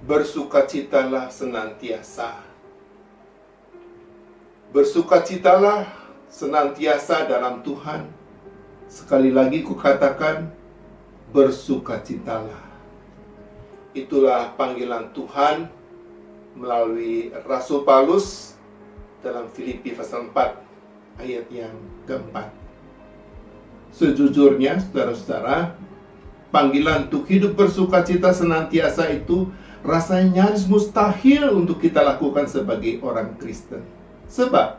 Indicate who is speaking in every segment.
Speaker 1: bersukacitalah senantiasa. Bersukacitalah senantiasa dalam Tuhan. Sekali lagi kukatakan, bersukacitalah. Itulah panggilan Tuhan melalui Rasul Paulus dalam Filipi pasal 4 ayat yang keempat. Sejujurnya, saudara-saudara, panggilan untuk hidup bersukacita senantiasa itu rasanya nyaris mustahil untuk kita lakukan sebagai orang Kristen. Sebab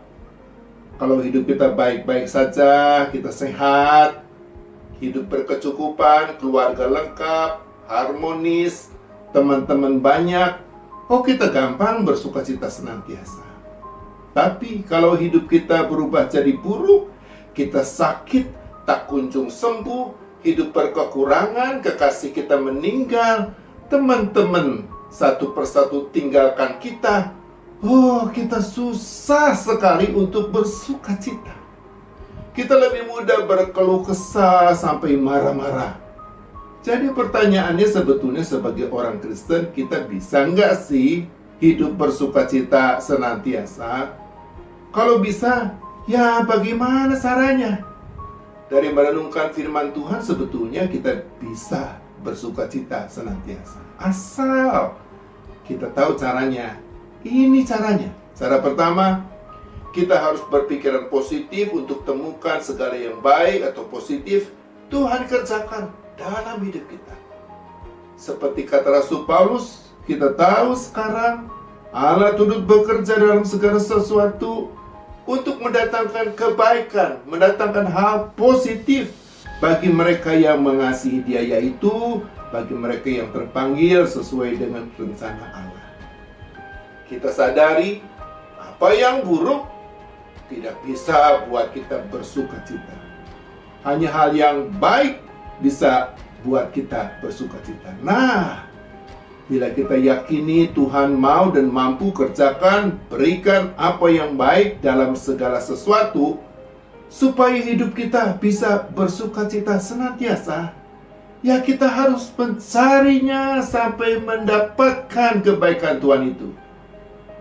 Speaker 1: kalau hidup kita baik-baik saja, kita sehat, hidup berkecukupan, keluarga lengkap, harmonis, teman-teman banyak, kita gampang bersukacita senantiasa. Tapi kalau hidup kita berubah jadi buruk, kita sakit, tak kunjung sembuh, hidup berkekurangan, kekasih kita meninggal, teman-teman satu persatu tinggalkan kita, kita susah sekali untuk bersukacita. Kita lebih mudah berkeluh kesah sampai marah-marah. Jadi pertanyaannya sebetulnya sebagai orang Kristen, kita bisa nggak sih hidup bersukacita senantiasa? Kalau bisa, ya bagaimana caranya? Dari merenungkan firman Tuhan sebetulnya kita bisa bersukacita senantiasa. Asal kita tahu caranya. Ini caranya. Cara pertama, kita harus berpikiran positif untuk temukan segala yang baik atau positif Tuhan kerjakan dalam hidup kita. Seperti kata Rasul Paulus, kita tahu sekarang Allah turut bekerja dalam segala sesuatu untuk mendatangkan kebaikan, mendatangkan hal positif bagi mereka yang mengasihi Dia, yaitu bagi mereka yang terpanggil sesuai dengan rencana Allah. Kita sadari apa yang buruk tidak bisa buat kita bersukacita. Hanya hal yang baik bisa buat kita bersukacita. Nah, bila kita yakini Tuhan mau dan mampu kerjakan, berikan apa yang baik dalam segala sesuatu, supaya hidup kita bisa bersukacita senantiasa, ya kita harus mencarinya sampai mendapatkan kebaikan Tuhan itu.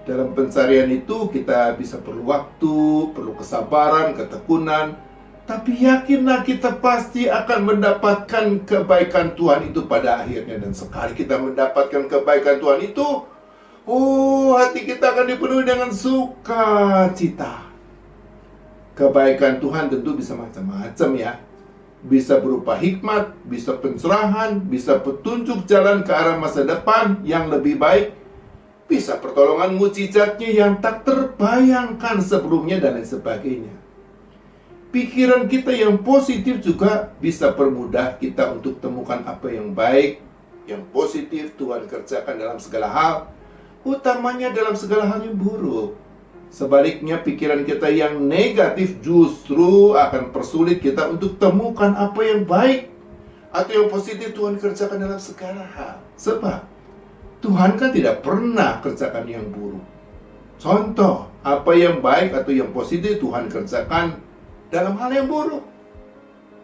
Speaker 1: Dalam pencarian itu kita bisa perlu waktu, perlu kesabaran, ketekunan, tapi yakinlah kita pasti akan mendapatkan kebaikan Tuhan itu pada akhirnya. Dan sekali kita mendapatkan kebaikan Tuhan itu, hati kita akan dipenuhi dengan sukacita. Kebaikan Tuhan tentu bisa macam-macam ya. Bisa berupa hikmat, bisa pencerahan, bisa petunjuk jalan ke arah masa depan yang lebih baik, bisa pertolongan mujizatnya yang tak terbayangkan sebelumnya dan lain sebagainya. Pikiran kita yang positif juga bisa permudah kita untuk temukan apa yang baik, yang positif Tuhan kerjakan dalam segala hal, utamanya dalam segala hal yang buruk. Sebaliknya, pikiran kita yang negatif justru akan persulit kita untuk temukan apa yang baik atau yang positif Tuhan kerjakan dalam segala hal. Sebab Tuhan kan tidak pernah kerjakan yang buruk. Contoh, apa yang baik atau yang positif Tuhan kerjakan dalam hal yang buruk.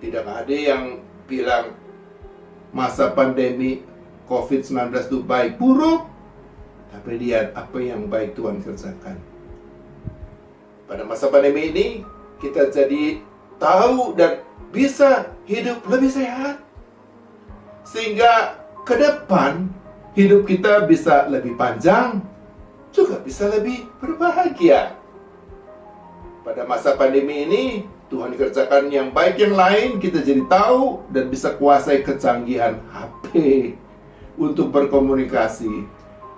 Speaker 1: Tidak ada yang bilang masa pandemi COVID-19 itu baik, buruk. Tapi lihat apa yang baik Tuhan kerjakan. Pada masa pandemi ini, kita jadi tahu dan bisa hidup lebih sehat. Sehingga ke depan, hidup kita bisa lebih panjang, juga bisa lebih berbahagia. Pada masa pandemi ini, Tuhan kerjakan yang baik yang lain, kita jadi tahu dan bisa kuasai kecanggihan HP untuk berkomunikasi.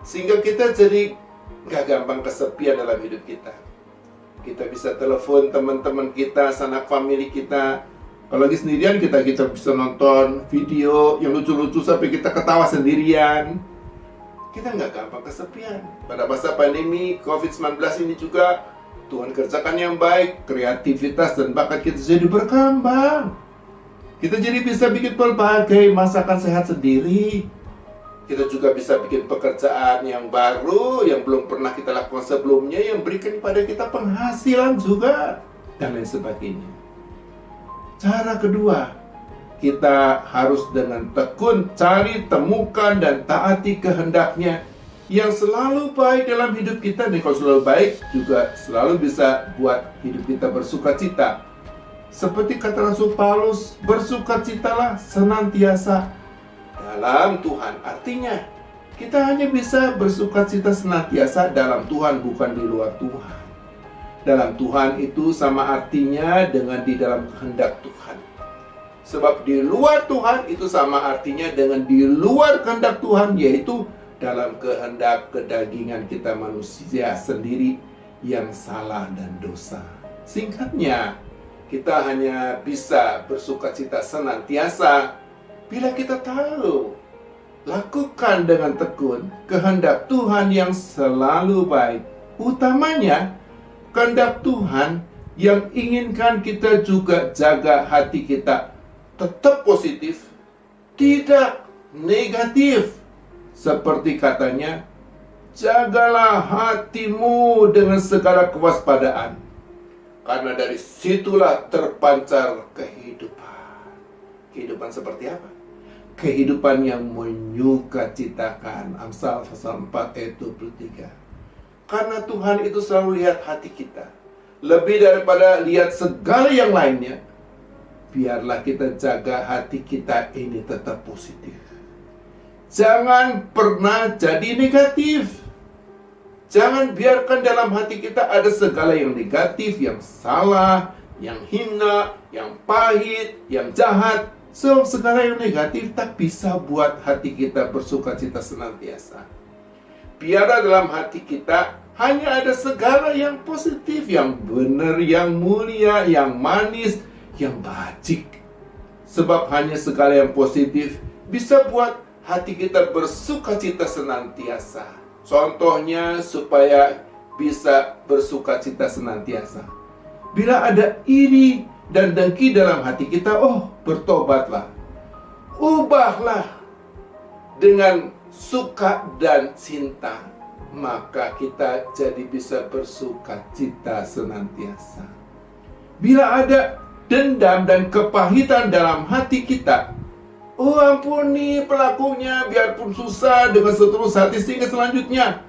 Speaker 1: Sehingga kita jadi gak gampang kesepian dalam hidup kita. Kita bisa telepon teman-teman kita, sanak famili kita. Kalau lagi sendirian kita bisa nonton video yang lucu-lucu sampai kita ketawa sendirian. Kita nggak gampang kesepian. Pada masa pandemi COVID-19 ini juga Tuhan kerjakan yang baik, kreativitas dan bakat kita jadi berkembang. Kita jadi bisa bikin berbagai masakan sehat sendiri. Kita juga bisa bikin pekerjaan yang baru, yang belum pernah kita lakukan sebelumnya, yang berikan kepada kita penghasilan juga, dan lain sebagainya. Cara kedua, kita harus dengan tekun cari, temukan, dan taati kehendaknya yang selalu baik dalam hidup kita. Dan kalau selalu baik, juga selalu bisa buat hidup kita bersukacita. Seperti kata Rasul Paulus, bersukacitalah senantiasa dalam Tuhan. Artinya, kita hanya bisa bersukacita senantiasa dalam Tuhan, bukan di luar Tuhan. Dalam Tuhan itu sama artinya dengan di dalam kehendak Tuhan. Sebab di luar Tuhan itu sama artinya dengan di luar kehendak Tuhan, yaitu dalam kehendak kedagingan kita manusia sendiri yang salah dan dosa. Singkatnya, kita hanya bisa bersukacita senantiasa bila kita tahu, lakukan dengan tekun kehendak Tuhan yang selalu baik. Utamanya, kehendak Tuhan yang inginkan kita juga jaga hati kita tetap positif, tidak negatif. Seperti katanya, jagalah hatimu dengan segala kewaspadaan, karena dari situlah terpancar kehidupan. Kehidupan seperti apa? Kehidupan yang menyukacitakan. Amsal pasal 4 ayat 23. Karena Tuhan itu selalu lihat hati kita, lebih daripada lihat segala yang lainnya. Biarlah kita jaga hati kita ini tetap positif. Jangan pernah jadi negatif. Jangan biarkan dalam hati kita ada segala yang negatif, yang salah, yang hina, yang pahit, yang jahat. Segala yang negatif tak bisa buat hati kita bersukacita senantiasa. Biarlah dalam hati kita hanya ada segala yang positif, yang benar, yang mulia, yang manis, yang bajik. Sebab hanya segala yang positif bisa buat hati kita bersukacita senantiasa. Contohnya supaya bisa bersukacita senantiasa. Bila ada iri dan dengki dalam hati kita, bertobatlah. Ubahlah dengan suka dan cinta. Maka kita jadi bisa bersukacita senantiasa. Bila ada dendam dan kepahitan dalam hati kita, ampuni pelakunya, biarpun susah, dengan setulus hati, sehingga selanjutnya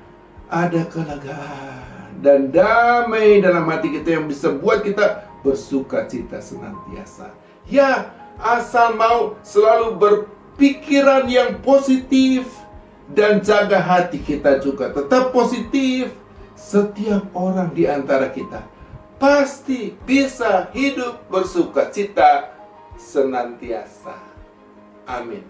Speaker 1: ada kelegaan dan damai dalam hati kita yang bisa buat kita bersukacita senantiasa. Ya, asal mau selalu berpikiran yang positif dan jaga hati kita juga tetap positif. Setiap orang di antara kita pasti bisa hidup bersukacita senantiasa. Amin.